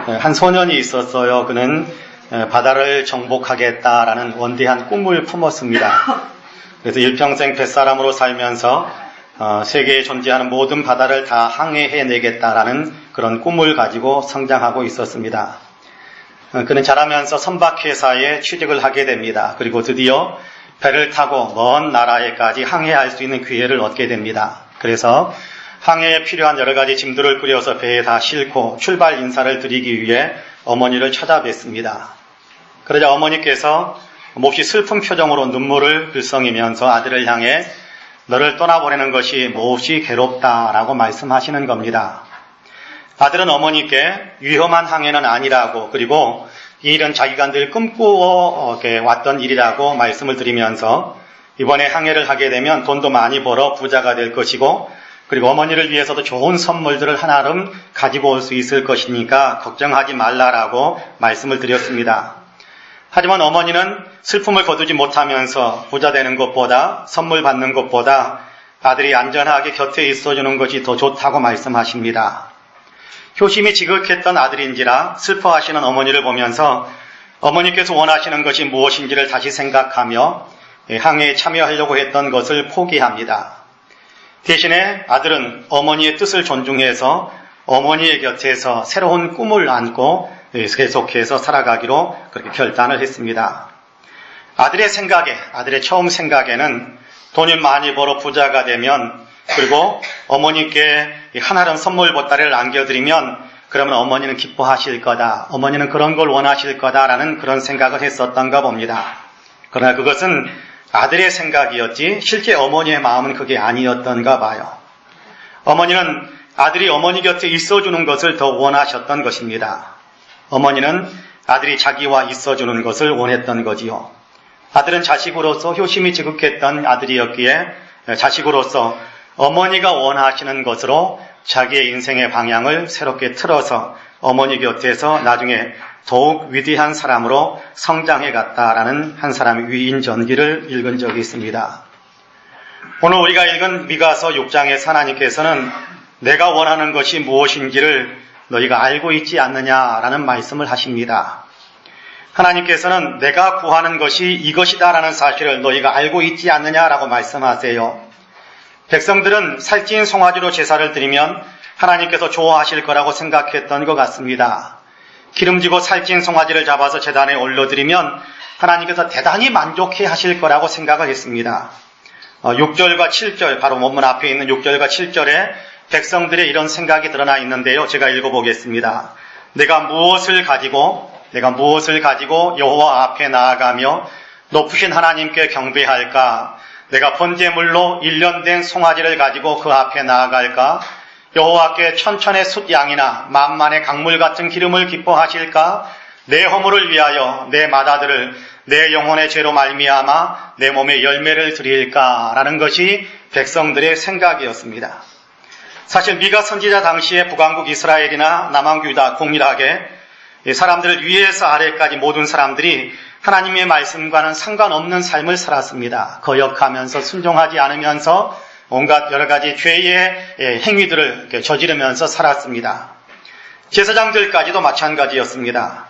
한 소년이 있었어요. 그는 바다를 정복하겠다라는 원대한 꿈을 품었습니다. 그래서 일평생 뱃사람으로 살면서 세계에 존재하는 모든 바다를 다 항해해내겠다라는 그런 꿈을 가지고 성장하고 있었습니다. 그는 자라면서 선박회사에 취직을 하게 됩니다. 그리고 드디어 배를 타고 먼 나라에까지 항해할 수 있는 기회를 얻게 됩니다. 그래서 항해에 필요한 여러 가지 짐들을 꾸려서 배에 다 싣고 출발 인사를 드리기 위해 어머니를 찾아뵙습니다. 그러자 어머니께서 몹시 슬픈 표정으로 눈물을 글썽이면서 아들을 향해 너를 떠나보내는 것이 몹시 괴롭다라고 말씀하시는 겁니다. 아들은 어머니께 위험한 항해는 아니라고, 그리고 이 일은 자기가 늘 꿈꾸어 왔던 일이라고 말씀을 드리면서 이번에 항해를 하게 되면 돈도 많이 벌어 부자가 될 것이고, 그리고 어머니를 위해서도 좋은 선물들을 하나름 가지고 올 수 있을 것이니까 걱정하지 말라라고 말씀을 드렸습니다. 하지만 어머니는 슬픔을 거두지 못하면서 부자 되는 것보다 선물 받는 것보다 아들이 안전하게 곁에 있어주는 것이 더 좋다고 말씀하십니다. 효심이 지극했던 아들인지라 슬퍼하시는 어머니를 보면서 어머니께서 원하시는 것이 무엇인지를 다시 생각하며 항해에 참여하려고 했던 것을 포기합니다. 대신에 아들은 어머니의 뜻을 존중해서 어머니의 곁에서 새로운 꿈을 안고 계속해서 살아가기로 그렇게 결단을 했습니다. 아들의 생각에, 아들의 처음 생각에는 돈을 많이 벌어 부자가 되면, 그리고 어머니께 한아름 선물 보따리를 안겨드리면 그러면 어머니는 기뻐하실 거다, 어머니는 그런 걸 원하실 거다라는 그런 생각을 했었던가 봅니다. 그러나 그것은 아들의 생각이었지 실제 어머니의 마음은 그게 아니었던가 봐요. 어머니는 아들이 어머니 곁에 있어주는 것을 더 원하셨던 것입니다. 어머니는 아들이 자기와 있어주는 것을 원했던 거지요. 아들은 자식으로서 효심이 지극했던 아들이었기에 자식으로서 어머니가 원하시는 것으로 자기의 인생의 방향을 새롭게 틀어서 어머니 곁에서 나중에 더욱 위대한 사람으로 성장해 갔다라는 한 사람의 위인전기를 읽은 적이 있습니다. 오늘 우리가 읽은 미가서 6장에서 하나님께서는 내가 원하는 것이 무엇인지를 너희가 알고 있지 않느냐라는 말씀을 하십니다. 하나님께서는 내가 구하는 것이 이것이다라는 사실을 너희가 알고 있지 않느냐라고 말씀하세요. 백성들은 살찐 송아지로 제사를 드리면 하나님께서 좋아하실 거라고 생각했던 것 같습니다. 기름지고 살찐 송아지를 잡아서 제단에 올려드리면 하나님께서 대단히 만족해 하실 거라고 생각을 했습니다. 6절과 7절, 바로 원문 앞에 있는 6절과 7절에 백성들의 이런 생각이 드러나 있는데요. 제가 읽어보겠습니다. 내가 무엇을 가지고 여호와 앞에 나아가며 높으신 하나님께 경배할까? 내가 번제물로 1년 된 송아지를 가지고 그 앞에 나아갈까? 여호와께 천천의 숫양이나 만만의 강물 같은 기름을 기뻐하실까? 내 허물을 위하여 내 맏아들을 내 영혼의 죄로 말미암아 내 몸에 열매를 드릴까? 라는 것이 백성들의 생각이었습니다. 사실 미가 선지자 당시에 북왕국 이스라엘이나 남왕국 유다 동일하게 사람들을 위에서 아래까지 모든 사람들이 하나님의 말씀과는 상관없는 삶을 살았습니다. 거역하면서 순종하지 않으면서 온갖 여러 가지 죄의 행위들을 저지르면서 살았습니다. 제사장들까지도 마찬가지였습니다.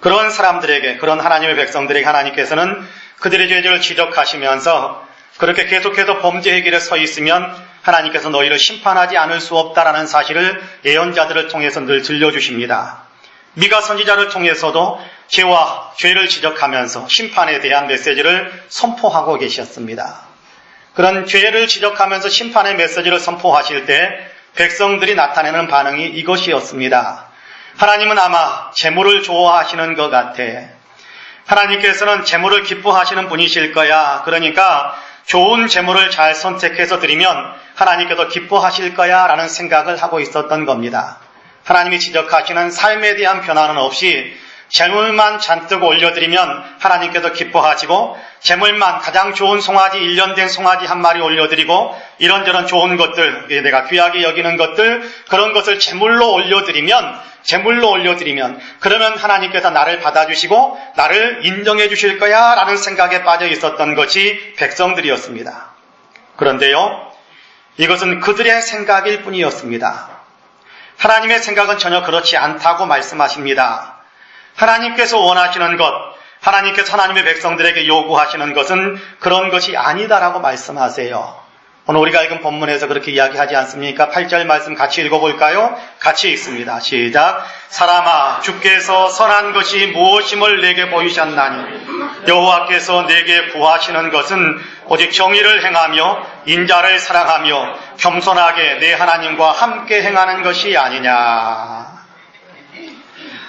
그런 사람들에게, 그런 하나님의 백성들에게 하나님께서는 그들의 죄를 지적하시면서 그렇게 계속해서 범죄의 길에 서 있으면 하나님께서 너희를 심판하지 않을 수 없다라는 사실을 예언자들을 통해서 늘 들려주십니다. 미가 선지자를 통해서도 죄와 죄를 지적하면서 심판에 대한 메시지를 선포하고 계셨습니다. 그런 죄를 지적하면서 심판의 메시지를 선포하실 때 백성들이 나타내는 반응이 이것이었습니다. 하나님은 아마 재물을 좋아하시는 것 같아. 하나님께서는 재물을 기뻐하시는 분이실 거야. 그러니까 좋은 재물을 잘 선택해서 드리면 하나님께서 기뻐하실 거야 라는 생각을 하고 있었던 겁니다. 하나님이 지적하시는 삶에 대한 변화는 없이 재물만 잔뜩 올려드리면 하나님께서 기뻐하시고, 재물만 가장 좋은 송아지, 1년 된 송아지 한 마리 올려드리고 이런저런 좋은 것들, 내가 귀하게 여기는 것들, 그런 것을 재물로 올려드리면 그러면 하나님께서 나를 받아주시고 나를 인정해 주실 거야 라는 생각에 빠져 있었던 것이 백성들이었습니다. 그런데요, 이것은 그들의 생각일 뿐이었습니다. 하나님의 생각은 전혀 그렇지 않다고 말씀하십니다. 하나님께서 원하시는 것, 하나님께서 하나님의 백성들에게 요구하시는 것은 그런 것이 아니다라고 말씀하세요. 오늘 우리가 읽은 본문에서 그렇게 이야기하지 않습니까? 8절 말씀 같이 읽어볼까요? 같이 읽습니다. 시작. 사람아, 주께서 선한 것이 무엇임을 내게 보이셨나니 여호와께서 내게 구하시는 것은 오직 정의를 행하며 인자를 사랑하며 겸손하게 내 하나님과 함께 행하는 것이 아니냐.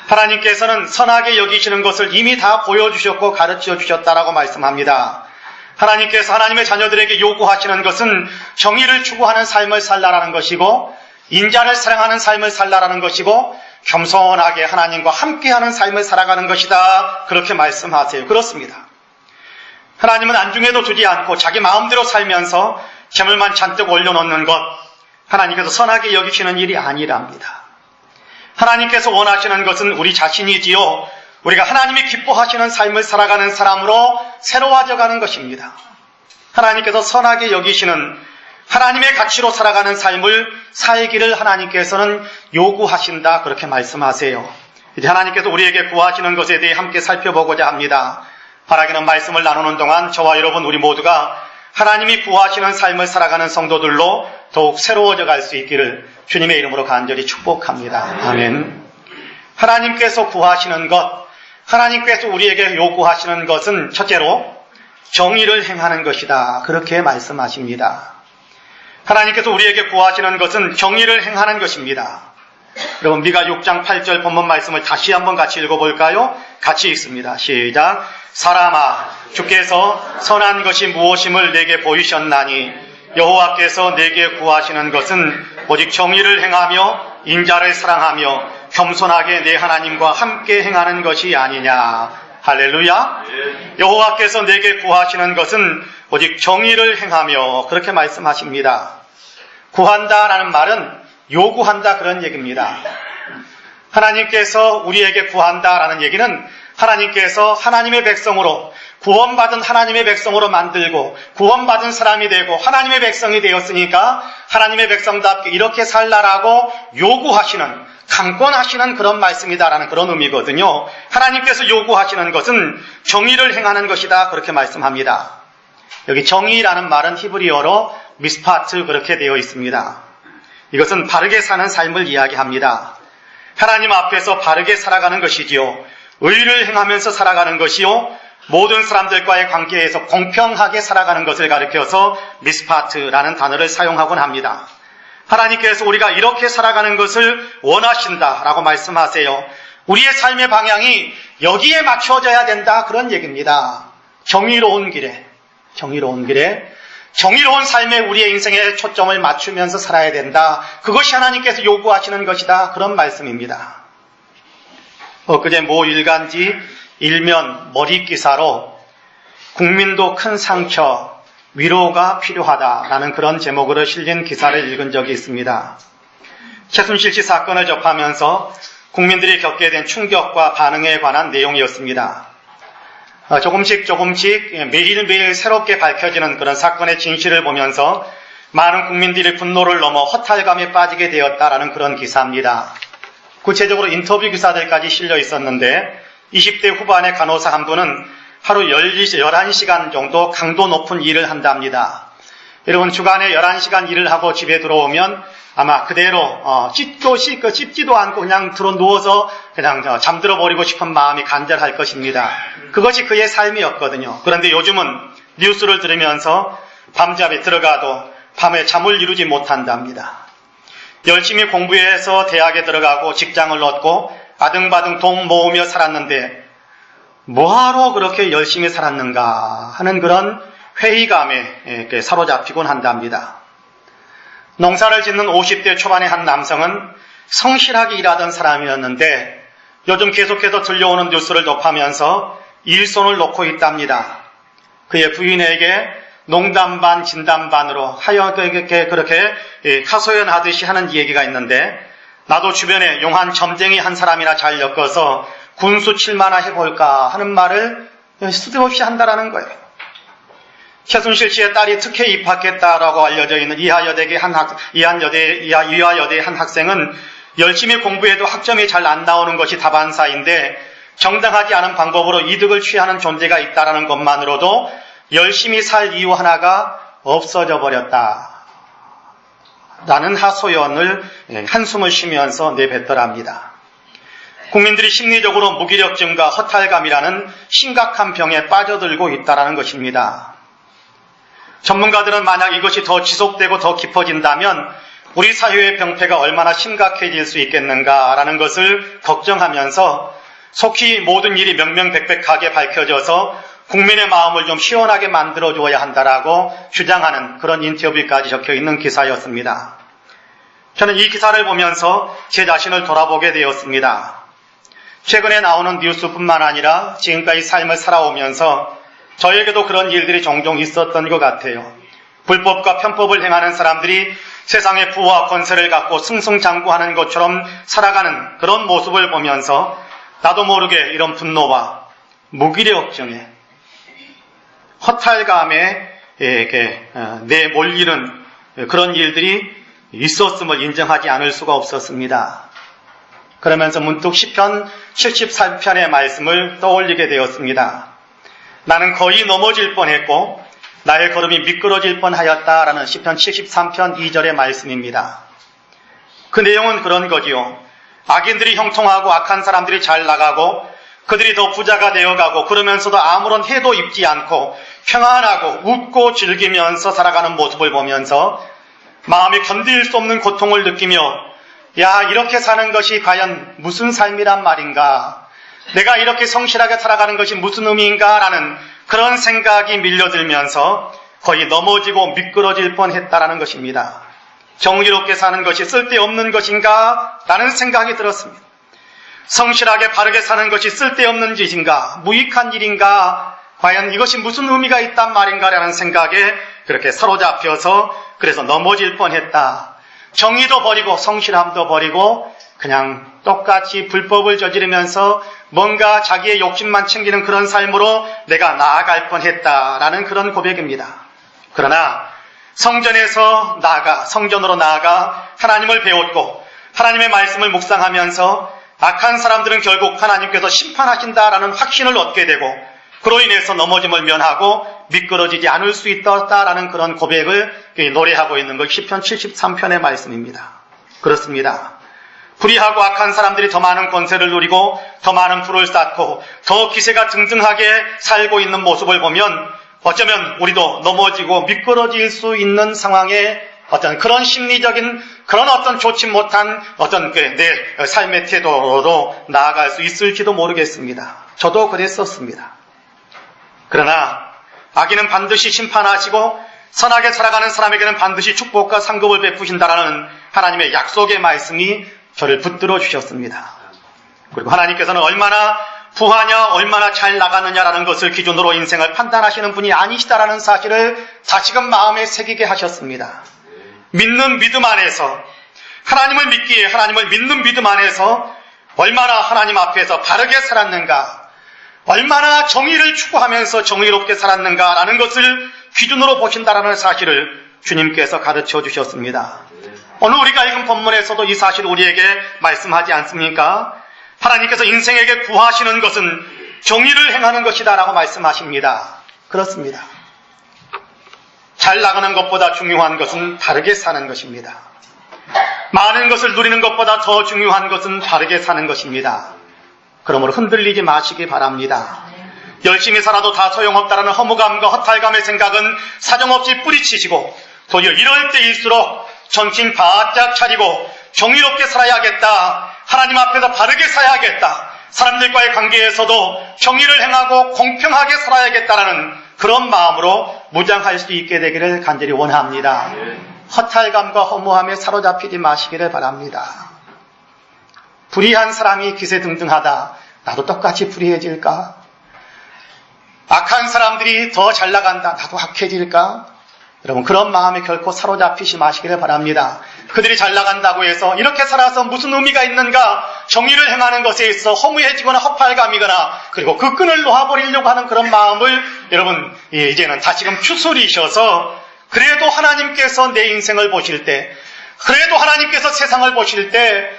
하나님께서는 선하게 여기시는 것을 이미 다 보여주셨고 가르쳐 주셨다라고 말씀합니다. 하나님께서 하나님의 자녀들에게 요구하시는 것은 정의를 추구하는 삶을 살라라는 것이고 인자를 사랑하는 삶을 살라라는 것이고 겸손하게 하나님과 함께하는 삶을 살아가는 것이다. 그렇게 말씀하세요. 그렇습니다. 하나님은 안중에도 두지 않고 자기 마음대로 살면서 재물만 잔뜩 올려놓는 것, 하나님께서 선하게 여기시는 일이 아니랍니다. 하나님께서 원하시는 것은 우리 자신이지요. 우리가 하나님이 기뻐하시는 삶을 살아가는 사람으로 새로워져가는 것입니다. 하나님께서 선하게 여기시는 하나님의 가치로 살아가는 삶을 살기를 하나님께서는 요구하신다. 그렇게 말씀하세요. 이제 하나님께서 우리에게 구하시는 것에 대해 함께 살펴보고자 합니다. 바라기는 말씀을 나누는 동안 저와 여러분 우리 모두가 하나님이 구하시는 삶을 살아가는 성도들로 더욱 새로워져 갈 수 있기를 주님의 이름으로 간절히 축복합니다. 아멘. 하나님께서 구하시는 것, 하나님께서 우리에게 요구하시는 것은 첫째로 정의를 행하는 것이다. 그렇게 말씀하십니다. 하나님께서 우리에게 구하시는 것은 정의를 행하는 것입니다. 여러분 미가 6장 8절 본문 말씀을 다시 한번 같이 읽어볼까요? 같이 읽습니다. 시작. 사람아, 주께서 선한 것이 무엇임을 내게 보이셨나니 여호와께서 내게 구하시는 것은 오직 정의를 행하며 인자를 사랑하며 겸손하게 내 하나님과 함께 행하는 것이 아니냐. 할렐루야. 여호와께서 내게 구하시는 것은 오직 정의를 행하며 그렇게 말씀하십니다. 구한다라는 말은 요구한다 그런 얘기입니다. 하나님께서 우리에게 구한다라는 얘기는 하나님께서 하나님의 백성으로 구원받은 하나님의 백성으로 만들고 구원받은 사람이 되고 하나님의 백성이 되었으니까 하나님의 백성답게 이렇게 살라라고 요구하시는, 강권하시는 그런 말씀이다라는 그런 의미거든요. 하나님께서 요구하시는 것은 정의를 행하는 것이다 그렇게 말씀합니다. 여기 정의라는 말은 히브리어로 미스파트 그렇게 되어 있습니다. 이것은 바르게 사는 삶을 이야기합니다. 하나님 앞에서 바르게 살아가는 것이지요. 의를 행하면서 살아가는 것이요. 모든 사람들과의 관계에서 공평하게 살아가는 것을 가리켜서 미스파트라는 단어를 사용하곤 합니다. 하나님께서 우리가 이렇게 살아가는 것을 원하신다라고 말씀하세요. 우리의 삶의 방향이 여기에 맞춰져야 된다 그런 얘기입니다. 정의로운 길에 정의로운 삶에 우리의 인생에 초점을 맞추면서 살아야 된다. 그것이 하나님께서 요구하시는 것이다. 그런 말씀입니다. 엊그제 모 일간지 일면 머리 기사로 국민도 큰 상처, 위로가 필요하다라는 그런 제목으로 실린 기사를 읽은 적이 있습니다. 최순실 씨 사건을 접하면서 국민들이 겪게 된 충격과 반응에 관한 내용이었습니다. 조금씩 매일매일 새롭게 밝혀지는 그런 사건의 진실을 보면서 많은 국민들이 분노를 넘어 허탈감에 빠지게 되었다라는 그런 기사입니다. 구체적으로 인터뷰 기사들까지 실려 있었는데 20대 후반의 간호사 한 분은 하루 11시간 정도 강도 높은 일을 한답니다. 여러분 주간에 11시간 일을 하고 집에 들어오면 아마 그대로 씹지도 않고 그냥 들어 누워서 그냥 잠들어 버리고 싶은 마음이 간절할 것입니다. 그것이 그의 삶이었거든요. 그런데 요즘은 뉴스를 들으면서 밤잠에 들어가도 밤에 잠을 이루지 못한답니다. 열심히 공부해서 대학에 들어가고 직장을 얻고 아등바등 돈 모으며 살았는데 뭐하러 그렇게 열심히 살았는가 하는 그런 회의감에 사로잡히곤 한답니다. 농사를 짓는 50대 초반의 한 남성은 성실하게 일하던 사람이었는데 요즘 계속해서 들려오는 뉴스를 접하면서 일손을 놓고 있답니다. 그의 부인에게 농담 반 진담 반으로 하여게 그렇게 하소연하듯이 하는 얘기가 있는데 나도 주변에 용한 점쟁이 한 사람이나 잘 엮어서 군수 7만화 해볼까 하는 말을 수도 한다라는 거예요. 최순실 씨의 딸이 특혜 입학했다라고 알려져 있는 이화여대의 한 학생은 열심히 공부해도 학점이 잘 안 나오는 것이 다반사인데 정당하지 않은 방법으로 이득을 취하는 존재가 있다는 것만으로도 열심히 살 이유 하나가 없어져 버렸다. 라는 하소연을 한숨을 쉬면서 내뱉더랍니다. 국민들이 심리적으로 무기력증과 허탈감이라는 심각한 병에 빠져들고 있다는 것입니다. 전문가들은 만약 이것이 더 지속되고 더 깊어진다면 우리 사회의 병폐가 얼마나 심각해질 수 있겠는가라는 것을 걱정하면서 속히 모든 일이 명명백백하게 밝혀져서 국민의 마음을 좀 시원하게 만들어줘야 한다라고 주장하는 그런 인터뷰까지 적혀있는 기사였습니다. 저는 이 기사를 보면서 제 자신을 돌아보게 되었습니다. 최근에 나오는 뉴스뿐만 아니라 지금까지 삶을 살아오면서 저에게도 그런 일들이 종종 있었던 것 같아요. 불법과 편법을 행하는 사람들이 세상의 부와 권세를 갖고 승승장구하는 것처럼 살아가는 그런 모습을 보면서 나도 모르게 이런 분노와 무기력증에 허탈감에 내몰리는 그런 일들이 있었음을 인정하지 않을 수가 없었습니다. 그러면서 문득 시편 73편의 말씀을 떠올리게 되었습니다. 나는 거의 넘어질 뻔했고 나의 걸음이 미끄러질 뻔하였다라는 시편 73편 2절의 말씀입니다. 그 내용은 그런 거지요. 악인들이 형통하고 악한 사람들이 잘 나가고 그들이 더 부자가 되어가고 그러면서도 아무런 해도 입지 않고 평안하고 웃고 즐기면서 살아가는 모습을 보면서 마음이 견딜 수 없는 고통을 느끼며 야, 이렇게 사는 것이 과연 무슨 삶이란 말인가? 내가 이렇게 성실하게 살아가는 것이 무슨 의미인가? 라는 그런 생각이 밀려들면서 거의 넘어지고 미끄러질 뻔했다라는 것입니다. 정의롭게 사는 것이 쓸데없는 것인가? 라는 생각이 들었습니다. 성실하게 바르게 사는 것이 쓸데없는 짓인가? 무익한 일인가? 과연 이것이 무슨 의미가 있단 말인가? 라는 생각에 그렇게 사로잡혀서 그래서 넘어질 뻔했다. 정의도 버리고 성실함도 버리고 그냥 똑같이 불법을 저지르면서 뭔가 자기의 욕심만 챙기는 그런 삶으로 내가 나아갈 뻔했다라는 그런 고백입니다. 그러나 성전으로 나아가 하나님을 배웠고 하나님의 말씀을 묵상하면서 악한 사람들은 결국 하나님께서 심판하신다라는 확신을 얻게 되고 그로 인해서 넘어짐을 면하고 미끄러지지 않을 수 있다라는 그런 고백을 노래하고 있는 것 시편 73편의 말씀입니다. 그렇습니다. 불의하고 악한 사람들이 더 많은 권세를 누리고 더 많은 부를 쌓고 더 기세가 등등하게 살고 있는 모습을 보면 어쩌면 우리도 넘어지고 미끄러질 수 있는 상황에 어떤 그런 심리적인 그런 어떤 좋지 못한 어떤 내 삶의 태도로 나아갈 수 있을지도 모르겠습니다. 저도 그랬었습니다. 그러나 악인은 반드시 심판하시고 선하게 살아가는 사람에게는 반드시 축복과 상급을 베푸신다라는 하나님의 약속의 말씀이 저를 붙들어 주셨습니다. 그리고 하나님께서는 얼마나 부하냐 얼마나 잘 나가느냐라는 것을 기준으로 인생을 판단하시는 분이 아니시다라는 사실을 다시금 마음에 새기게 하셨습니다. 믿는 믿음 안에서 하나님을 믿기에 하나님을 믿는 믿음 안에서 얼마나 하나님 앞에서 바르게 살았는가 얼마나 정의를 추구하면서 정의롭게 살았는가라는 것을 기준으로 보신다라는 사실을 주님께서 가르쳐 주셨습니다. 오늘 우리가 읽은 본문에서도 이 사실을 우리에게 말씀하지 않습니까? 하나님께서 인생에게 구하시는 것은 정의를 행하는 것이다라고 말씀하십니다. 그렇습니다. 잘 나가는 것보다 중요한 것은 바르게 사는 것입니다. 많은 것을 누리는 것보다 더 중요한 것은 바르게 사는 것입니다. 그러므로 흔들리지 마시기 바랍니다. 열심히 살아도 다 소용없다라는 허무감과 허탈감의 생각은 사정없이 뿌리치시고 도리어 이럴 때일수록 정신 바짝 차리고 정의롭게 살아야겠다. 하나님 앞에서 바르게 살아야겠다. 사람들과의 관계에서도 정의를 행하고 공평하게 살아야겠다라는 그런 마음으로 무장할 수 있게 되기를 간절히 원합니다. 허탈감과 허무함에 사로잡히지 마시기를 바랍니다. 불의한 사람이 기세등등하다. 나도 똑같이 불의해질까? 악한 사람들이 더 잘 나간다. 나도 악해질까? 여러분 그런 마음에 결코 사로잡히지 마시기를 바랍니다. 그들이 잘 나간다고 해서 이렇게 살아서 무슨 의미가 있는가? 정의를 행하는 것에 있어 허무해지거나 허탈감이거나 그리고 그 끈을 놓아버리려고 하는 그런 마음을 여러분 이제는 다시금 추스리셔서 그래도 하나님께서 내 인생을 보실 때 그래도 하나님께서 세상을 보실 때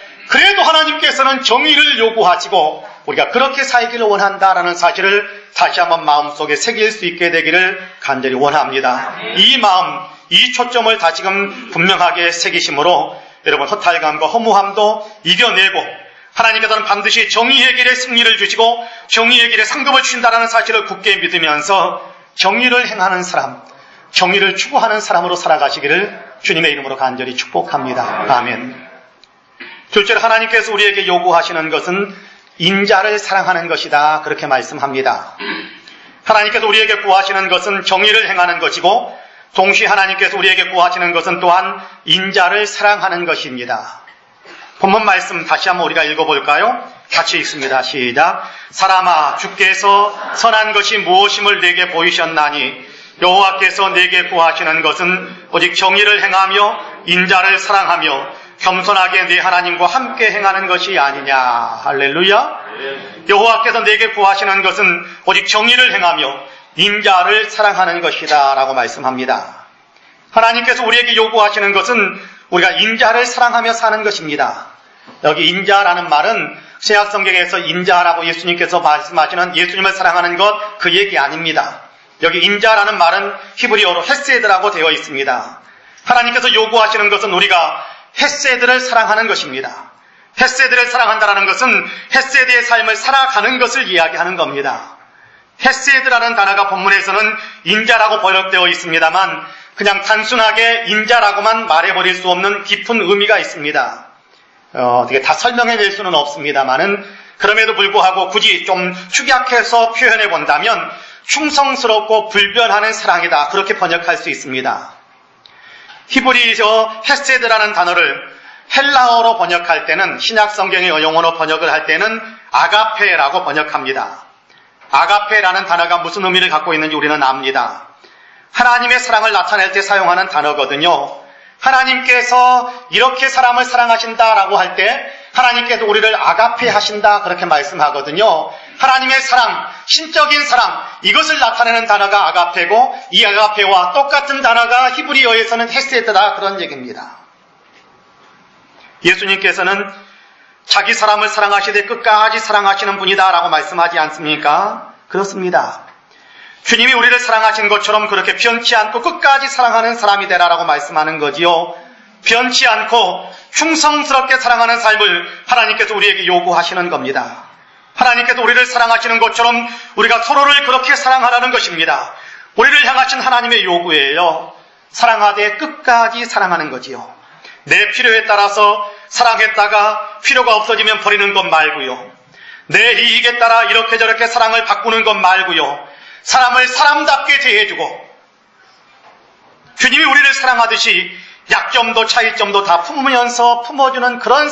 하나님께서는 정의를 요구하시고 우리가 그렇게 살기를 원한다라는 사실을 다시 한번 마음속에 새길 수 있게 되기를 간절히 원합니다. 이 마음, 이 초점을 다시금 분명하게 새기심으로 여러분 허탈감과 허무함도 이겨내고 하나님께서는 반드시 정의의 길에 승리를 주시고 정의의 길에 상급을 주신다라는 사실을 굳게 믿으면서 정의를 행하는 사람, 정의를 추구하는 사람으로 살아가시기를 주님의 이름으로 간절히 축복합니다. 아멘. 둘째로 하나님께서 우리에게 요구하시는 것은 인자를 사랑하는 것이다. 그렇게 말씀합니다. 하나님께서 우리에게 구하시는 것은 정의를 행하는 것이고 동시에 하나님께서 우리에게 구하시는 것은 또한 인자를 사랑하는 것입니다. 본문 말씀 다시 한번 우리가 읽어볼까요? 같이 읽습니다. 시작. 사람아, 주께서 선한 것이 무엇임을 내게 보이셨나니 여호와께서 내게 구하시는 것은 오직 정의를 행하며 인자를 사랑하며 겸손하게 네 하나님과 함께 행하는 것이 아니냐. 할렐루야. 여호와께서 내게 구하시는 것은 오직 정의를 행하며 인자를 사랑하는 것이다 라고 말씀합니다. 하나님께서 우리에게 요구하시는 것은 우리가 인자를 사랑하며 사는 것입니다. 여기 인자라는 말은 신약성경에서 인자라고 예수님께서 말씀하시는 예수님을 사랑하는 것 그 얘기 아닙니다. 여기 인자라는 말은 히브리어로 헤세드라고 되어 있습니다. 하나님께서 요구하시는 것은 우리가 헤세드를 사랑하는 것입니다. 헤세드를 사랑한다는 것은 헤세드의 삶을 살아가는 것을 이야기하는 겁니다. 헤세드라는 단어가 본문에서는 인자라고 번역되어 있습니다만 그냥 단순하게 인자라고만 말해버릴 수 없는 깊은 의미가 있습니다. 어떻게 다 설명해낼 수는 없습니다만은 그럼에도 불구하고 굳이 좀 축약해서 표현해 본다면 충성스럽고 불변하는 사랑이다. 그렇게 번역할 수 있습니다. 히브리어 헤세드라는 단어를 헬라어로 번역할 때는 신약 성경의 영어로 번역을 할 때는 아가페라고 번역합니다. 아가페라는 단어가 무슨 의미를 갖고 있는지 우리는 압니다. 하나님의 사랑을 나타낼 때 사용하는 단어거든요. 하나님께서 이렇게 사람을 사랑하신다라고 할 때 하나님께서 우리를 아가페 하신다 그렇게 말씀하거든요. 하나님의 사랑, 신적인 사랑, 이것을 나타내는 단어가 아가페고 이 아가페와 똑같은 단어가 히브리어에서는 헤세드다 그런 얘기입니다. 예수님께서는 자기 사람을 사랑하시되 끝까지 사랑하시는 분이다 라고 말씀하지 않습니까? 그렇습니다. 주님이 우리를 사랑하신 것처럼 그렇게 변치 않고 끝까지 사랑하는 사람이 되라라고 말씀하는 거지요. 변치 않고 충성스럽게 사랑하는 삶을 하나님께서 우리에게 요구하시는 겁니다. 하나님께서 우리를 사랑하시는 것처럼 우리가 서로를 그렇게 사랑하라는 것입니다. 우리를 향하신 하나님의 요구예요. 사랑하되 끝까지 사랑하는 거지요. 내 필요에 따라서 사랑했다가 필요가 없어지면 버리는 것 말고요. 내 이익에 따라 이렇게 저렇게 사랑을 바꾸는 것 말고요. 사람을 사람답게 대해주고 주님이 우리를 사랑하듯이 약점도 차이점도 다 품으면서 품어주는 그런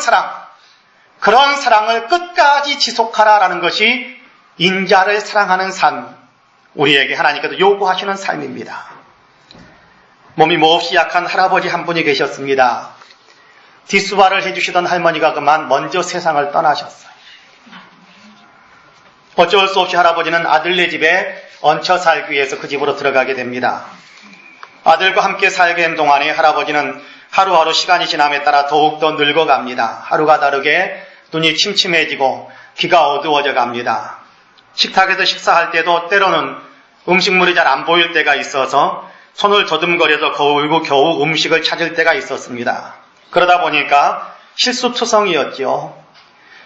사랑을 끝까지 지속하라라는 것이 인자를 사랑하는 삶, 우리에게 하나님께서 요구하시는 삶입니다. 몸이 몹시 약한 할아버지 한 분이 계셨습니다. 뒷수발을 해주시던 할머니가 그만 먼저 세상을 떠나셨어요. 어쩔 수 없이 할아버지는 아들네 집에 얹혀 살기 위해서 그 집으로 들어가게 됩니다. 아들과 함께 살게 된 동안에 할아버지는 하루하루 시간이 지남에 따라 더욱더 늙어갑니다. 하루가 다르게 눈이 침침해지고 귀가 어두워져 갑니다. 식탁에서 식사할 때도 때로는 음식물이 잘 안 보일 때가 있어서 손을 더듬거려서 겨우 음식을 찾을 때가 있었습니다. 그러다 보니까 실수투성이었죠.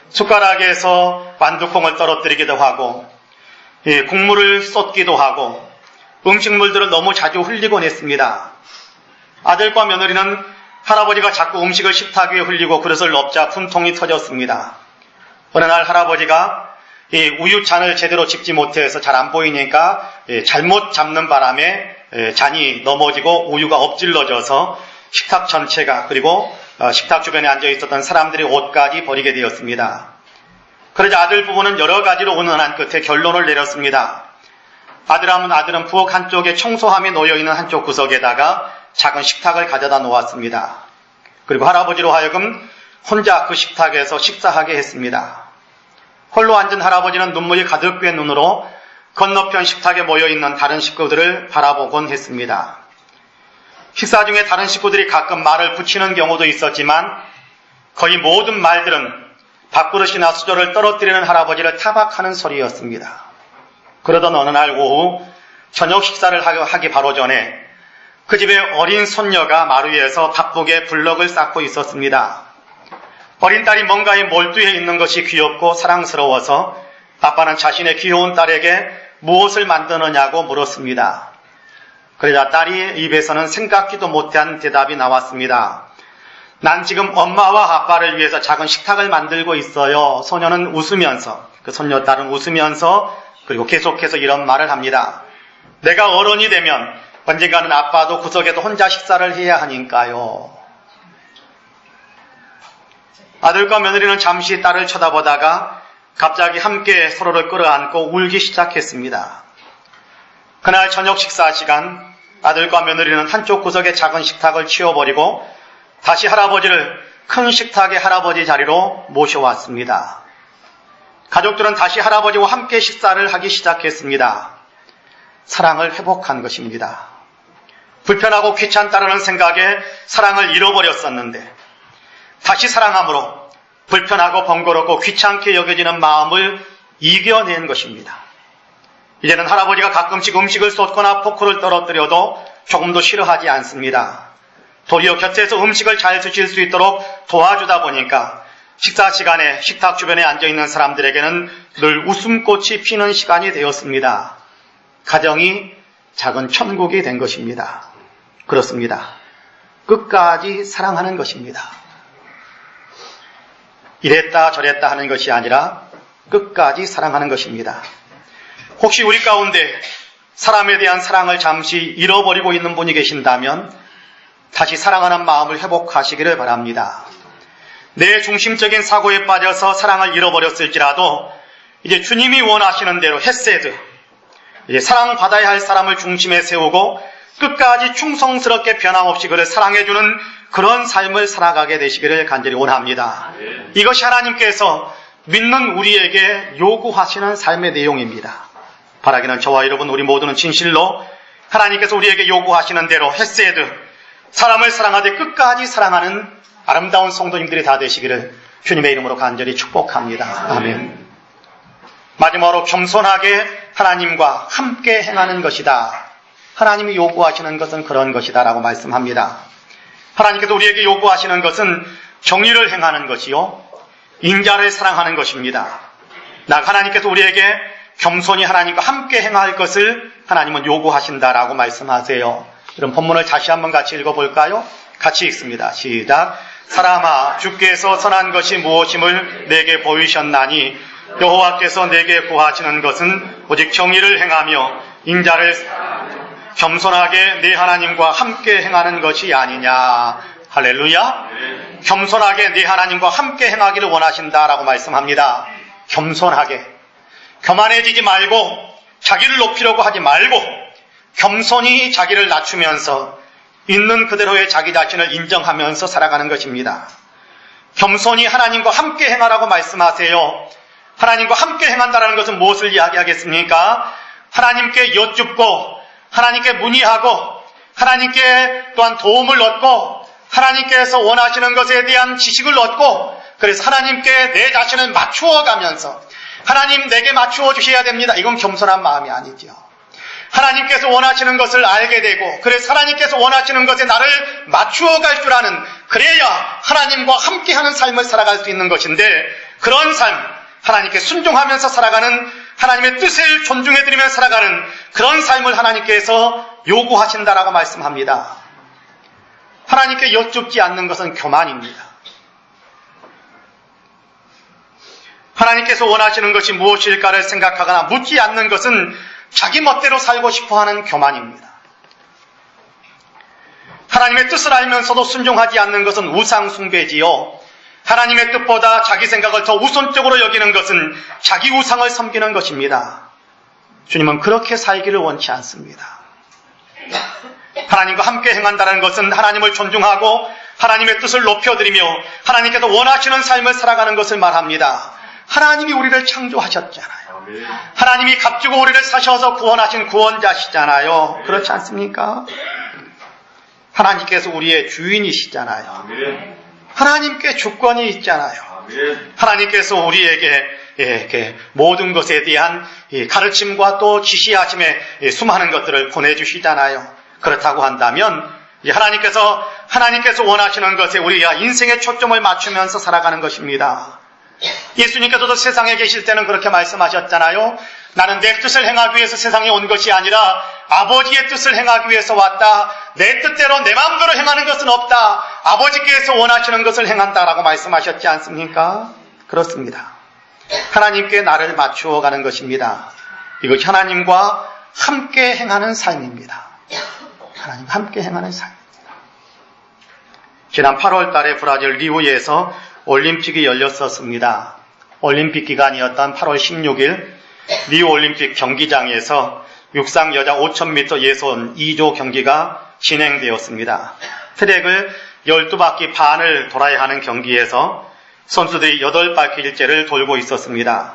숟가락에서 만두콩을 떨어뜨리기도 하고 국물을 쏟기도 하고 음식물들을 너무 자주 흘리곤 했습니다. 아들과 며느리는 할아버지가 자꾸 음식을 식탁 위에 흘리고 그릇을 넣자 분통이 터졌습니다. 어느 날 할아버지가 우유잔을 제대로 집지 못해서 잘 안 보이니까 잘못 잡는 바람에 잔이 넘어지고 우유가 엎질러져서 식탁 전체가 그리고 식탁 주변에 앉아 있었던 사람들의 옷까지 버리게 되었습니다. 그러자 아들 부부는 여러 가지로 의논한 끝에 결론을 내렸습니다. 아들은 부엌 한쪽에 청소함이 놓여있는 한쪽 구석에다가 작은 식탁을 가져다 놓았습니다. 그리고 할아버지로 하여금 혼자 그 식탁에서 식사하게 했습니다. 홀로 앉은 할아버지는 눈물이 가득 된 눈으로 건너편 식탁에 모여있는 다른 식구들을 바라보곤 했습니다. 식사 중에 다른 식구들이 가끔 말을 붙이는 경우도 있었지만 거의 모든 말들은 밥그릇이나 수저를 떨어뜨리는 할아버지를 타박하는 소리였습니다. 그러던 어느 날 오후 저녁 식사를 하기 바로 전에 그 집의 어린 손녀가 마루 위에서 바쁘게 블럭을 쌓고 있었습니다. 어린 딸이 뭔가에 몰두해 있는 것이 귀엽고 사랑스러워서 아빠는 자신의 귀여운 딸에게 무엇을 만드느냐고 물었습니다. 그러자 딸이 입에서는 생각지도 못한 대답이 나왔습니다. 난 지금 엄마와 아빠를 위해서 작은 식탁을 만들고 있어요. 소녀는 웃으면서, 그 손녀 딸은 웃으면서 그리고 계속해서 이런 말을 합니다. 내가 어른이 되면 언젠가는 아빠도 구석에서 혼자 식사를 해야 하니까요. 아들과 며느리는 잠시 딸을 쳐다보다가 갑자기 함께 서로를 끌어안고 울기 시작했습니다. 그날 저녁 식사 시간 아들과 며느리는 한쪽 구석에 작은 식탁을 치워버리고 다시 할아버지를 큰 식탁의 할아버지 자리로 모셔왔습니다. 가족들은 다시 할아버지와 함께 식사를 하기 시작했습니다. 사랑을 회복한 것입니다. 불편하고 귀찮다라는 생각에 사랑을 잃어버렸었는데 다시 사랑함으로 불편하고 번거롭고 귀찮게 여겨지는 마음을 이겨낸 것입니다. 이제는 할아버지가 가끔씩 음식을 쏟거나 포크를 떨어뜨려도 조금도 싫어하지 않습니다. 도리어 곁에서 음식을 잘 드실 수 있도록 도와주다 보니까 식사 시간에 식탁 주변에 앉아있는 사람들에게는 늘 웃음꽃이 피는 시간이 되었습니다. 가정이 작은 천국이 된 것입니다. 그렇습니다. 끝까지 사랑하는 것입니다. 이랬다 저랬다 하는 것이 아니라 끝까지 사랑하는 것입니다. 혹시 우리 가운데 사람에 대한 사랑을 잠시 잃어버리고 있는 분이 계신다면 다시 사랑하는 마음을 회복하시기를 바랍니다. 내 중심적인 사고에 빠져서 사랑을 잃어버렸을지라도 이제 주님이 원하시는 대로 헤세드, 이제 사랑받아야 할 사람을 중심에 세우고 끝까지 충성스럽게 변함없이 그를 사랑해주는 그런 삶을 살아가게 되시기를 간절히 원합니다. 이것이 하나님께서 믿는 우리에게 요구하시는 삶의 내용입니다. 바라기는 저와 여러분 우리 모두는 진실로 하나님께서 우리에게 요구하시는 대로 헤세드, 사람을 사랑하되 끝까지 사랑하는 아름다운 성도님들이 다 되시기를 주님의 이름으로 간절히 축복합니다. 아멘. 마지막으로 겸손하게 하나님과 함께 행하는 것이다. 하나님이 요구하시는 것은 그런 것이다 라고 말씀합니다. 하나님께서 우리에게 요구하시는 것은 정의를 행하는 것이요 인자를 사랑하는 것입니다. 하나님께서 우리에게 겸손히 하나님과 함께 행할 것을 하나님은 요구하신다라고 말씀하세요. 이런 본문을 다시 한번 같이 읽어볼까요? 같이 읽습니다. 시작. 사람아, 주께서 선한 것이 무엇임을 내게 보이셨나니 여호와께서 내게 구하시는 것은 오직 정의를 행하며 인자를 겸손하게 내 하나님과 함께 행하는 것이 아니냐. 할렐루야. 겸손하게 내 하나님과 함께 행하기를 원하신다라고 말씀합니다. 겸손하게. 교만해지지 말고 자기를 높이려고 하지 말고 겸손히 자기를 낮추면서 있는 그대로의 자기 자신을 인정하면서 살아가는 것입니다. 겸손히 하나님과 함께 행하라고 말씀하세요. 하나님과 함께 행한다는 것은 무엇을 이야기하겠습니까? 하나님께 여쭙고 하나님께 문의하고 하나님께 또한 도움을 얻고 하나님께서 원하시는 것에 대한 지식을 얻고 그래서 하나님께 내 자신을 맞추어 가면서 하나님 내게 맞추어 주셔야 됩니다. 이건 겸손한 마음이 아니죠. 하나님께서 원하시는 것을 알게 되고 그래서 하나님께서 원하시는 것에 나를 맞추어 갈 줄 아는 그래야 하나님과 함께하는 삶을 살아갈 수 있는 것인데 그런 삶 하나님께 순종하면서 살아가는 하나님의 뜻을 존중해드리며 살아가는 그런 삶을 하나님께서 요구하신다라고 말씀합니다. 하나님께 여쭙지 않는 것은 교만입니다. 하나님께서 원하시는 것이 무엇일까를 생각하거나 묻지 않는 것은 자기 멋대로 살고 싶어하는 교만입니다. 하나님의 뜻을 알면서도 순종하지 않는 것은 우상 숭배지요. 하나님의 뜻보다 자기 생각을 더 우선적으로 여기는 것은 자기 우상을 섬기는 것입니다. 주님은 그렇게 살기를 원치 않습니다. 하나님과 함께 행한다는 것은 하나님을 존중하고 하나님의 뜻을 높여드리며 하나님께서 원하시는 삶을 살아가는 것을 말합니다. 하나님이 우리를 창조하셨잖아요. 하나님이 값주고 우리를 사셔서 구원하신 구원자시잖아요. 그렇지 않습니까? 하나님께서 우리의 주인이시잖아요. 하나님께 주권이 있잖아요. 하나님께서 우리에게 모든 것에 대한 가르침과 또 지시하심에 수많은 것들을 보내주시잖아요. 그렇다고 한다면 하나님께서 원하시는 것에 우리가 인생의 초점을 맞추면서 살아가는 것입니다. 예수님께서도 세상에 계실 때는 그렇게 말씀하셨잖아요. 나는 내 뜻을 행하기 위해서 세상에 온 것이 아니라 아버지의 뜻을 행하기 위해서 왔다. 내 뜻대로 내 마음대로 행하는 것은 없다. 아버지께서 원하시는 것을 행한다라고 말씀하셨지 않습니까? 그렇습니다. 하나님께 나를 맞추어 가는 것입니다. 이것이 하나님과 함께 행하는 삶입니다. 하나님 함께 행하는 삶입니다. 지난 8월 달에 브라질 리우에서 올림픽이 열렸었습니다. 올림픽 기간이었던 8월 16일 리우 올림픽 경기장에서 육상 여자 5000m 예선 2조 경기가 진행되었습니다. 트랙을 12바퀴 반을 돌아야 하는 경기에서 선수들이 8바퀴째를 돌고 있었습니다.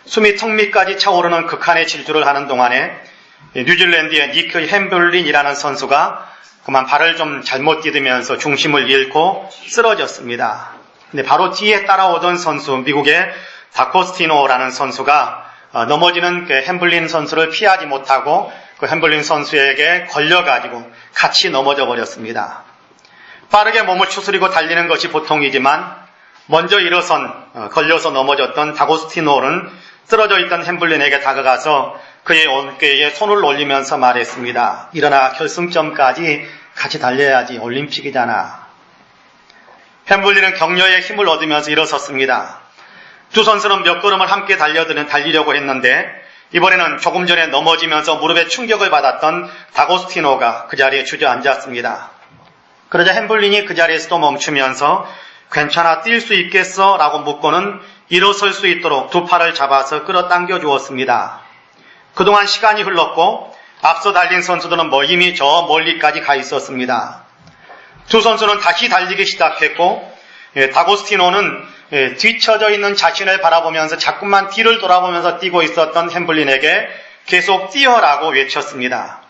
숨이 턱 밑까지 차오르는 극한의 질주를 하는 동안에 뉴질랜드의 니크 햄블린이라는 선수가 그만 발을 좀 잘못 디디면서 중심을 잃고 쓰러졌습니다. 근데 바로 뒤에 따라오던 선수, 미국의 다코스티노라는 선수가 넘어지는 그 햄블린 선수를 피하지 못하고 그 햄블린 선수에게 걸려가지고 같이 넘어져 버렸습니다. 빠르게 몸을 추스리고 달리는 것이 보통이지만 먼저 걸려서 넘어졌던 다코스티노는 쓰러져 있던 햄블린에게 다가가서 그의 어깨에 손을 올리면서 말했습니다. 일어나 결승점까지 같이 달려야지, 올림픽이잖아. 햄블린은 격려의 힘을 얻으면서 일어섰습니다. 두 선수는 몇 걸음을 함께 달리려고 했는데 이번에는 조금 전에 넘어지면서 무릎에 충격을 받았던 다고스티노가 그 자리에 주저앉았습니다. 그러자 햄블린이 그 자리에서도 멈추면서 괜찮아, 뛸 수 있겠어? 라고 묻고는 일어설 수 있도록 두 팔을 잡아서 끌어당겨 주었습니다. 그동안 시간이 흘렀고 앞서 달린 선수들은 이미 저 멀리까지 가 있었습니다. 두 선수는 다시 달리기 시작했고 다고스티노는 뒤처져 있는 자신을 바라보면서 자꾸만 뒤를 돌아보면서 뛰고 있었던 햄블린에게 계속 뛰어라고 외쳤습니다.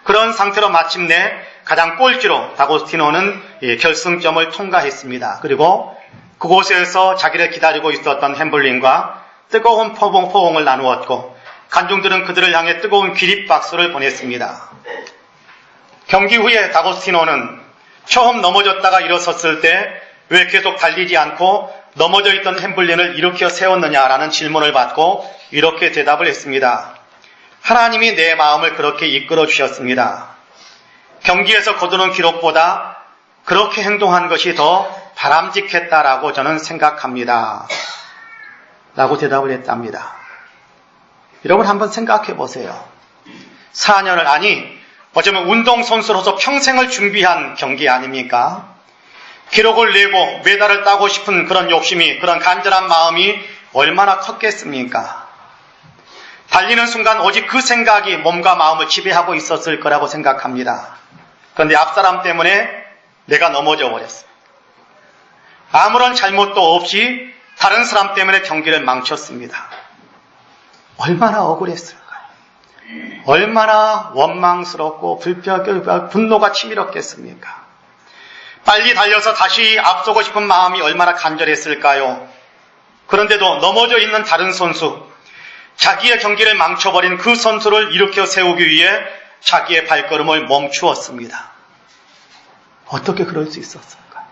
그런 상태로 마침내 가장 꼴찌로 다고스티노는 결승점을 통과했습니다. 그리고 그곳에서 자기를 기다리고 있었던 햄블린과 뜨거운 포옹을 나누었고 관중들은 그들을 향해 뜨거운 기립박수를 보냈습니다. 경기 후에 다고스티노는 처음 넘어졌다가 일어섰을 때 왜 계속 달리지 않고 넘어져 있던 햄블린을 일으켜 세웠느냐라는 질문을 받고 이렇게 대답을 했습니다. 하나님이 내 마음을 그렇게 이끌어 주셨습니다. 경기에서 거두는 기록보다 그렇게 행동한 것이 더 바람직했다라고 저는 생각합니다. 라고 대답을 했답니다. 여러분 한번 생각해 보세요. 4년을 어쩌면 운동선수로서 평생을 준비한 경기 아닙니까? 기록을 내고 메달을 따고 싶은 그런 욕심이, 그런 간절한 마음이 얼마나 컸겠습니까? 달리는 순간 오직 그 생각이 몸과 마음을 지배하고 있었을 거라고 생각합니다. 그런데 앞사람 때문에 내가 넘어져 버렸어요. 아무런 잘못도 없이 다른 사람 때문에 경기를 망쳤습니다. 얼마나 억울했을까요? 얼마나 원망스럽고 분노가 치밀었겠습니까? 빨리 달려서 다시 앞서고 싶은 마음이 얼마나 간절했을까요? 그런데도 넘어져 있는 다른 선수, 자기의 경기를 망쳐버린 그 선수를 일으켜 세우기 위해 자기의 발걸음을 멈추었습니다. 어떻게 그럴 수 있었을까요?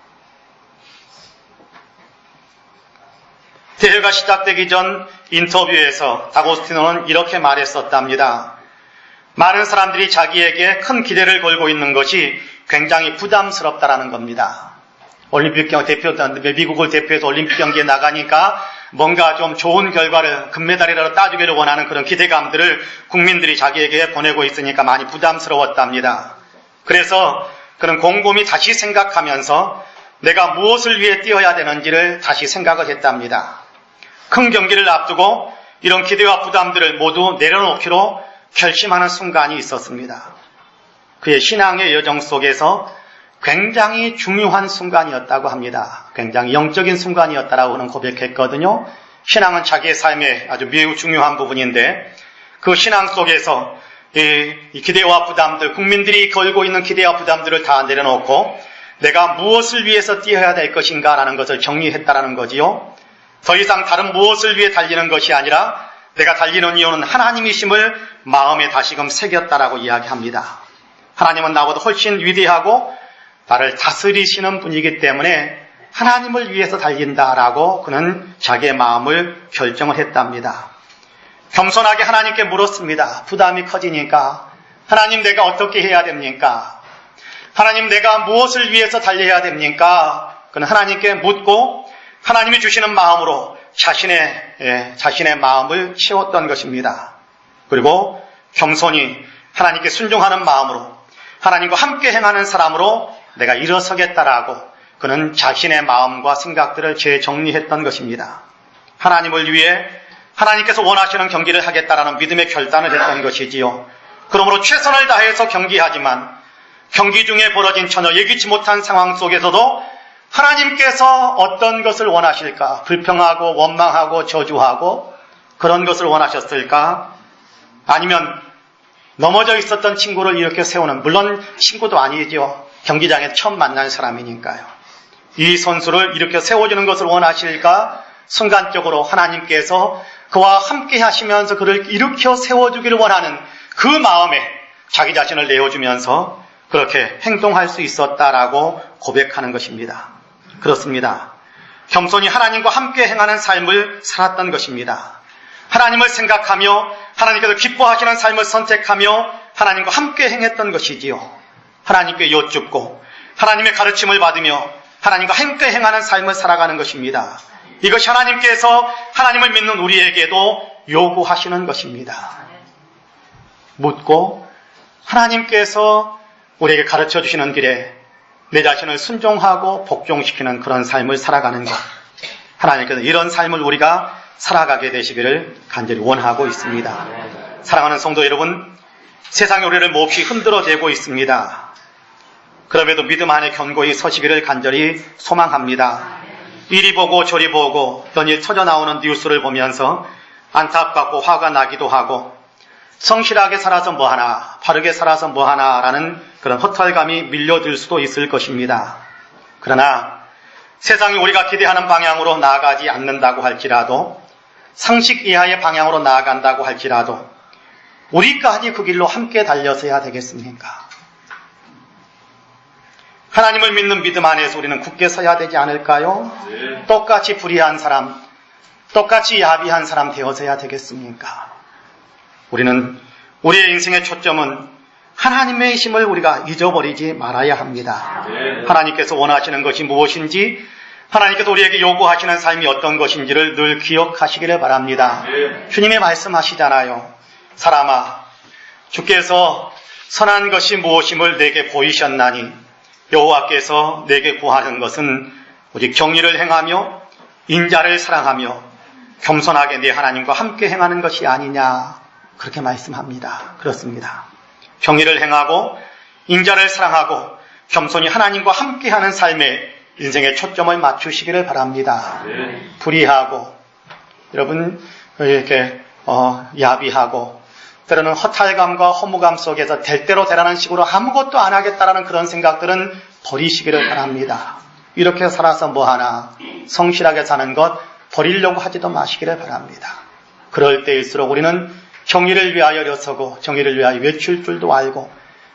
대회가 시작되기 전 인터뷰에서 다고스티노는 이렇게 말했었답니다. 많은 사람들이 자기에게 큰 기대를 걸고 있는 것이 굉장히 부담스럽다라는 겁니다. 올림픽 미국을 대표해서 올림픽 경기에 나가니까 뭔가 좀 좋은 결과를 금메달이라도 따주기를 원하는 그런 기대감들을 국민들이 자기에게 보내고 있으니까 많이 부담스러웠답니다. 그래서 그는 곰곰이 다시 생각하면서 내가 무엇을 위해 뛰어야 되는지를 다시 생각을 했답니다. 큰 경기를 앞두고 이런 기대와 부담들을 모두 내려놓기로 결심하는 순간이 있었습니다. 그의 신앙의 여정 속에서 굉장히 중요한 순간이었다고 합니다. 굉장히 영적인 순간이었다라고 그는 고백했거든요. 신앙은 자기의 삶에 아주 매우 중요한 부분인데 그 신앙 속에서 이 기대와 부담들, 국민들이 걸고 있는 기대와 부담들을 다 내려놓고 내가 무엇을 위해서 뛰어야 될 것인가 라는 것을 정리했다라는 거지요. 더 이상 다른 무엇을 위해 달리는 것이 아니라 내가 달리는 이유는 하나님이심을 마음에 다시금 새겼다라고 이야기합니다. 하나님은 나보다 훨씬 위대하고 나를 다스리시는 분이기 때문에 하나님을 위해서 달린다라고 그는 자기의 마음을 결정을 했답니다. 겸손하게 하나님께 물었습니다. 부담이 커지니까 하나님 내가 어떻게 해야 됩니까? 하나님 내가 무엇을 위해서 달려야 됩니까? 그는 하나님께 묻고 하나님이 주시는 마음으로 자신의 마음을 채웠던 것입니다. 그리고 겸손히 하나님께 순종하는 마음으로 하나님과 함께 행하는 사람으로 내가 일어서겠다라고 그는 자신의 마음과 생각들을 재정리했던 것입니다. 하나님을 위해 하나님께서 원하시는 경기를 하겠다라는 믿음의 결단을 했던 것이지요. 그러므로 최선을 다해서 경기하지만 경기 중에 벌어진 전혀 예기치 못한 상황 속에서도 하나님께서 어떤 것을 원하실까? 불평하고 원망하고 저주하고 그런 것을 원하셨을까? 아니면 넘어져 있었던 친구를 이렇게 세우는, 물론 친구도 아니죠. 경기장에 처음 만난 사람이니까요. 이 선수를 이렇게 세워주는 것을 원하실까? 순간적으로 하나님께서 그와 함께 하시면서 그를 일으켜 세워주기를 원하는 그 마음에 자기 자신을 내어주면서 그렇게 행동할 수 있었다라고 고백하는 것입니다. 그렇습니다. 겸손히 하나님과 함께 행하는 삶을 살았던 것입니다. 하나님을 생각하며 하나님께서 기뻐하시는 삶을 선택하며 하나님과 함께 행했던 것이지요. 하나님께 여쭙고 하나님의 가르침을 받으며 하나님과 함께 행하는 삶을 살아가는 것입니다. 이것이 하나님께서 하나님을 믿는 우리에게도 요구하시는 것입니다. 묻고 하나님께서 우리에게 가르쳐 주시는 길에 내 자신을 순종하고 복종시키는 그런 삶을 살아가는 것. 하나님께서 이런 삶을 우리가 살아가게 되시기를 간절히 원하고 있습니다. 사랑하는 성도 여러분, 세상이 우리를 몹시 흔들어대고 있습니다. 그럼에도 믿음 안에 견고히 서시기를 간절히 소망합니다. 이리 보고 저리 보고 연일 터져나오는 뉴스를 보면서 안타깝고 화가 나기도 하고 성실하게 살아서 뭐하나, 바르게 살아서 뭐하나 라는 그런 허탈감이 밀려들 수도 있을 것입니다. 그러나 세상이 우리가 기대하는 방향으로 나아가지 않는다고 할지라도, 상식 이하의 방향으로 나아간다고 할지라도 우리까지 그 길로 함께 달려서야 되겠습니까? 하나님을 믿는 믿음 안에서 우리는 굳게 서야 되지 않을까요? 네. 똑같이 불의한 사람, 똑같이 야비한 사람 되어서야 되겠습니까? 우리는 우리의 인생의 초점은 하나님의 힘을 우리가 잊어버리지 말아야 합니다. 네. 하나님께서 원하시는 것이 무엇인지, 하나님께서 우리에게 요구하시는 삶이 어떤 것인지를 늘 기억하시기를 바랍니다. 네. 주님이 말씀하시잖아요. 사람아, 주께서 선한 것이 무엇임을 내게 보이셨나니 여호와께서 내게 구하는 것은 오직 정의를 행하며 인자를 사랑하며 겸손하게 내 하나님과 함께 행하는 것이 아니냐, 그렇게 말씀합니다. 그렇습니다. 정의를 행하고 인자를 사랑하고 겸손히 하나님과 함께하는 삶에 인생의 초점을 맞추시기를 바랍니다. 네. 불의하고 여러분 이렇게 야비하고 때로는 허탈감과 허무감 속에서 될 대로 되라는 식으로 아무것도 안 하겠다라는 그런 생각들은 버리시기를 바랍니다. 이렇게 살아서 뭐하나, 성실하게 사는 것 버리려고 하지도 마시기를 바랍니다. 그럴 때일수록 우리는 정의를 위하여 일어서고 정의를 위하여 외칠 줄도 알고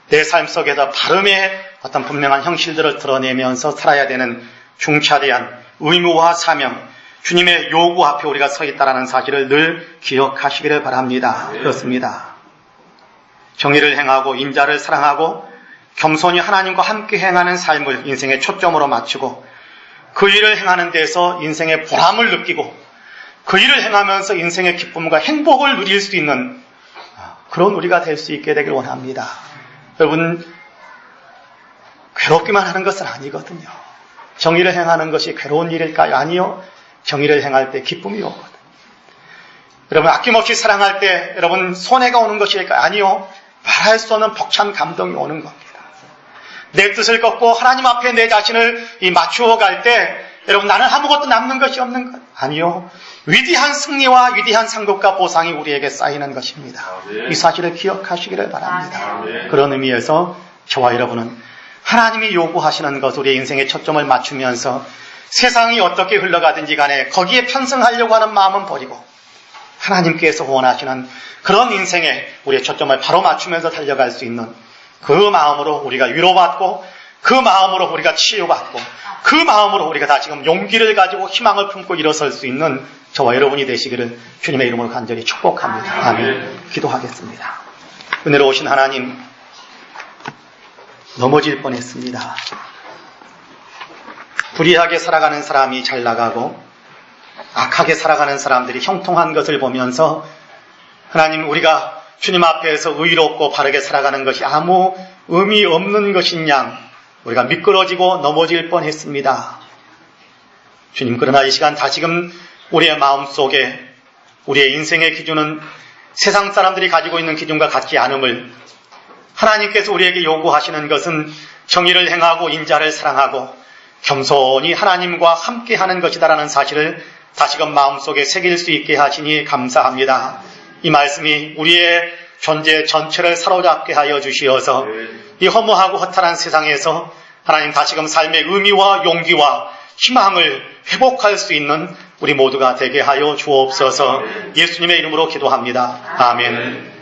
내 삶 속에서 바름의 어떤 분명한 형실들을 드러내면서 살아야 되는 중차대한 의무와 사명, 주님의 요구 앞에 우리가 서 있다는 사실을 늘 기억하시기를 바랍니다. 그렇습니다. 정의를 행하고 인자를 사랑하고 겸손히 하나님과 함께 행하는 삶을 인생의 초점으로 맞추고 그 일을 행하는 데서 인생의 보람을 느끼고 그 일을 행하면서 인생의 기쁨과 행복을 누릴 수 있는 그런 우리가 될 수 있게 되길 원합니다. 여러분, 괴롭기만 하는 것은 아니거든요. 정의를 행하는 것이 괴로운 일일까요? 아니요. 정의를 행할 때 기쁨이 오거든요. 여러분, 아낌없이 사랑할 때 여러분 손해가 오는 것일까요? 아니요. 말할 수 없는 벅찬 감동이 오는 겁니다. 내 뜻을 꺾고 하나님 앞에 내 자신을 맞추어 갈 때 여러분, 나는 아무것도 남는 것이 없는 것. 아니요. 위대한 승리와 위대한 상급과 보상이 우리에게 쌓이는 것입니다. 이 사실을 기억하시기를 바랍니다. 그런 의미에서 저와 여러분은 하나님이 요구하시는 것, 우리의 인생의 초점을 맞추면서 세상이 어떻게 흘러가든지 간에 거기에 편승하려고 하는 마음은 버리고 하나님께서 원하시는 그런 인생에 우리의 초점을 바로 맞추면서 달려갈 수 있는 그 마음으로 우리가 위로받고, 그 마음으로 우리가 치유받고, 그 마음으로 우리가 다시금 용기를 가지고 희망을 품고 일어설 수 있는 저와 여러분이 되시기를 주님의 이름으로 간절히 축복합니다. 아멘. 기도하겠습니다. 은혜로우신 하나님, 넘어질 뻔했습니다. 불의하게 살아가는 사람이 잘 나가고 악하게 살아가는 사람들이 형통한 것을 보면서 하나님, 우리가 주님 앞에서 의롭고 바르게 살아가는 것이 아무 의미 없는 것인 양 우리가 미끄러지고 넘어질 뻔했습니다. 주님, 그러나 이 시간 다시금 우리의 마음속에 우리의 인생의 기준은 세상 사람들이 가지고 있는 기준과 같지 않음을, 하나님께서 우리에게 요구하시는 것은 정의를 행하고 인자를 사랑하고 겸손히 하나님과 함께하는 것이다라는 사실을 다시금 마음속에 새길 수 있게 하시니 감사합니다. 이 말씀이 우리의 존재 전체를 사로잡게 하여 주시어서 이 허무하고 허탈한 세상에서 하나님 다시금 삶의 의미와 용기와 희망을 회복할 수 있는 우리 모두가 되게 하여 주옵소서. 예수님의 이름으로 기도합니다. 아멘.